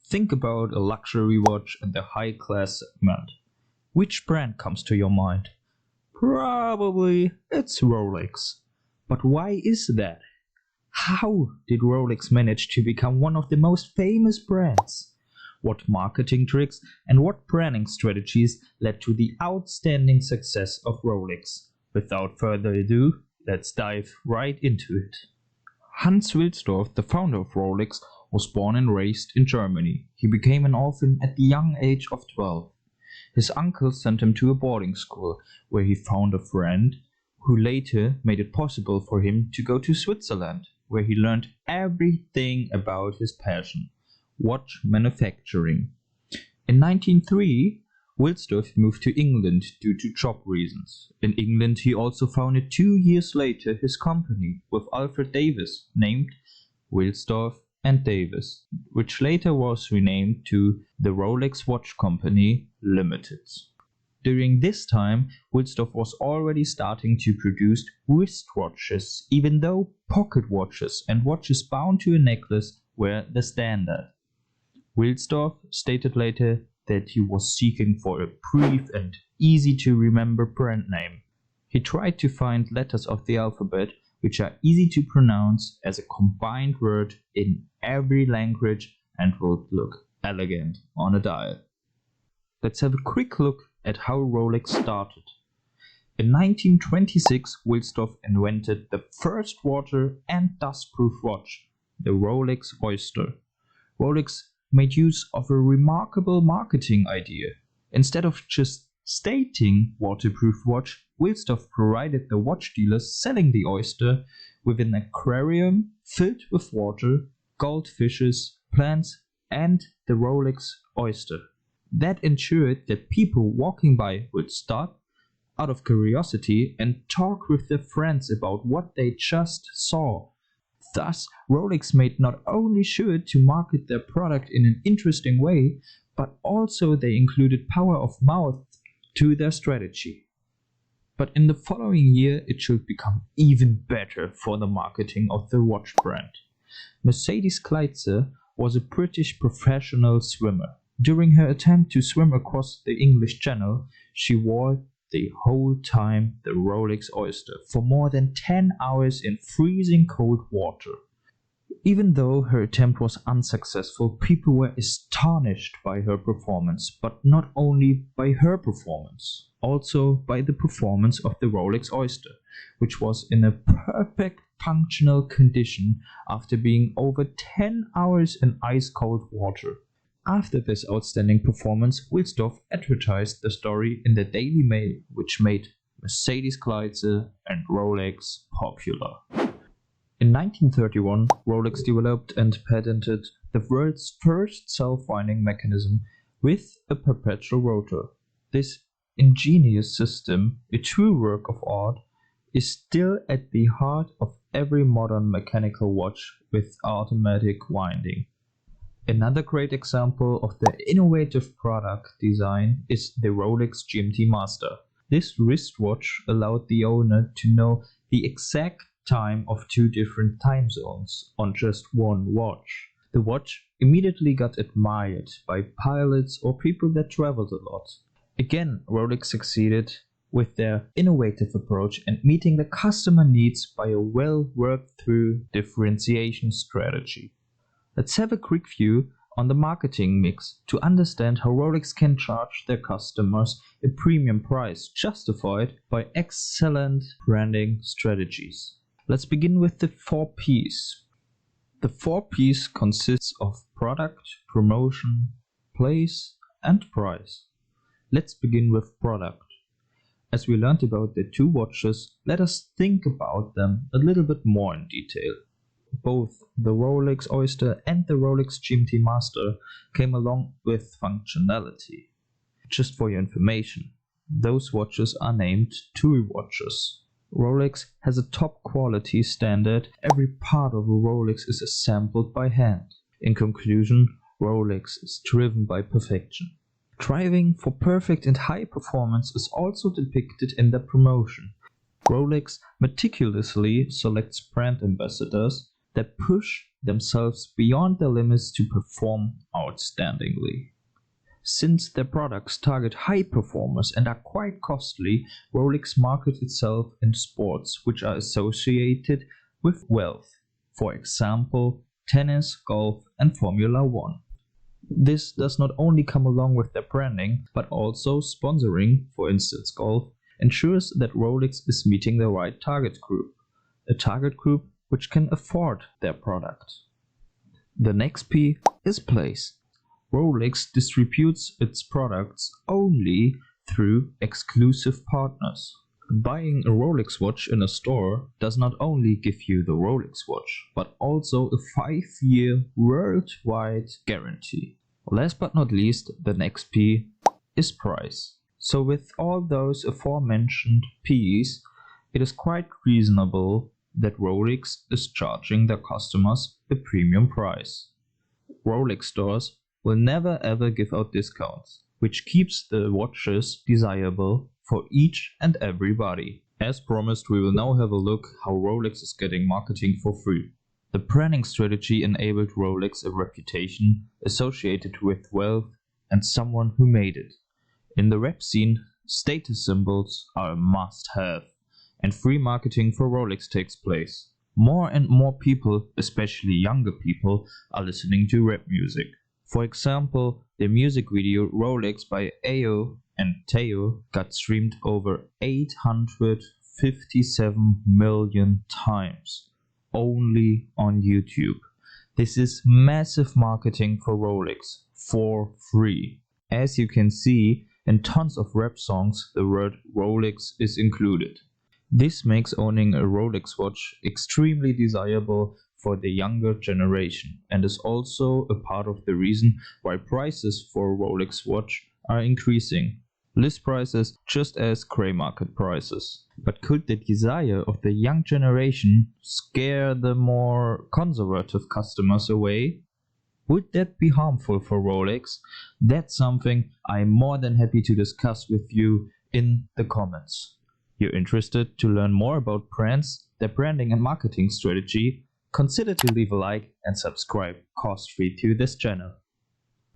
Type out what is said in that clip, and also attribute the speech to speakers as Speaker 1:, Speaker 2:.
Speaker 1: Think about a luxury watch in the high-class segment. Which brand comes to your mind? Probably it's Rolex. But why is that? How did Rolex manage to become one of the most famous brands? What marketing tricks and what branding strategies led to the outstanding success of Rolex? Without further ado, let's dive right into it. Hans Wilsdorf, the founder of Rolex, was born and raised in Germany. He became an orphan at the young age of 12. His uncle sent him to a boarding school, where he found a friend who later made it possible for him to go to Switzerland, where he learned everything about his passion, watch manufacturing. In 1903, Wilsdorf moved to England due to job reasons. In England, he also founded 2 years later his company with Alfred Davis, named Wilsdorf and Davis, which later was renamed to the Rolex Watch Company Limited. During this time, Wilsdorf was already starting to produce wristwatches, even though pocket watches and watches bound to a necklace were the standard. Wilsdorf stated later that he was seeking for a brief and easy to remember brand name. He tried to find letters of the alphabet which are easy to pronounce as a combined word in every language and would look elegant on a dial. Let's have a quick look at how Rolex started. In 1926, Wilsdorf invented the first water and dust-proof watch, the Rolex Oyster. Rolex made use of a remarkable marketing idea. Instead of just stating waterproof watch, Wilsdorf provided the watch dealers selling the Oyster with an aquarium filled with water, goldfishes, plants, and the Rolex Oyster. That ensured that people walking by would stop out of curiosity and talk with their friends about what they just saw. Thus, Rolex made not only sure to market their product in an interesting way, but also they included power of mouth to their strategy. But in the following year, it should become even better for the marketing of the watch brand. Mercedes Kleitzer was a British professional swimmer. During her attempt to swim across the English Channel, she wore the whole time the Rolex Oyster for more than 10 hours in freezing cold water. Even though her attempt was unsuccessful, people were astonished by her performance, but not only by her performance, also by the performance of the Rolex Oyster, which was in a perfect functional condition after being over 10 hours in ice-cold water. After this outstanding performance, Wilsdorf advertised the story in the Daily Mail, which made Mercedes Kleitzer and Rolex popular. In 1931, Rolex developed and patented the world's first self-winding mechanism with a perpetual rotor. This ingenious system, a true work of art, is still at the heart of every modern mechanical watch with automatic winding. Another great example of the innovative product design is the Rolex GMT Master. This wristwatch allowed the owner to know the exact time of 2 different time zones on just one watch. The watch immediately got admired by pilots or people that traveled a lot. Again, Rolex succeeded with their innovative approach and meeting the customer needs by a well-worked-through differentiation strategy. Let's have a quick view on the marketing mix to understand how Rolex can charge their customers a premium price justified by excellent branding strategies. Let's begin with the 4 Ps. The 4 Ps consists of product, promotion, place, and price. Let's begin with product. As we learned about the 2 watches, let us think about them a little bit more in detail. Both the Rolex Oyster and the Rolex GMT Master came along with functionality. Just for your information, those watches are named TUI watches. Rolex has a top quality standard. Every part of a Rolex is assembled by hand. In conclusion, Rolex is driven by perfection. Striving for perfect and high performance is also depicted in the promotion. Rolex meticulously selects brand ambassadors that push themselves beyond their limits to perform outstandingly. Since their products target high performers and are quite costly, Rolex markets itself in sports which are associated with wealth. For example, tennis, golf, and Formula One. This does not only come along with their branding, but also sponsoring, for instance golf, ensures that Rolex is meeting the right target group, a target group which can afford their product. The next P is place. Rolex distributes its products only through exclusive partners. Buying a Rolex watch in a store does not only give you the Rolex watch, but also a 5-year worldwide guarantee. Last but not least, the next P is price. So with all those aforementioned P's, it is quite reasonable that Rolex is charging their customers a premium price. Rolex stores will never ever give out discounts, which keeps the watches desirable for each and everybody. As promised, we will now have a look how Rolex is getting marketing for free. The branding strategy enabled Rolex a reputation associated with wealth and someone who made it. In the rap scene, status symbols are a must-have, and free marketing for Rolex takes place. More and more people, especially younger people, are listening to rap music. For example, the music video Rolex by Ayo and Teo got streamed over 857 million times, only on YouTube. This is massive marketing for Rolex, for free. As you can see, in tons of rap songs the word Rolex is included. This makes owning a Rolex watch extremely desirable for the younger generation, and is also a part of the reason why prices for a Rolex watch are increasing. List prices just as grey market prices. But could the desire of the young generation scare the more conservative customers away? Would that be harmful for Rolex? That's something I'm more than happy to discuss with you in the comments. You're interested to learn more about brands, their branding and marketing strategy? Consider to leave a like and subscribe cost-free to this channel.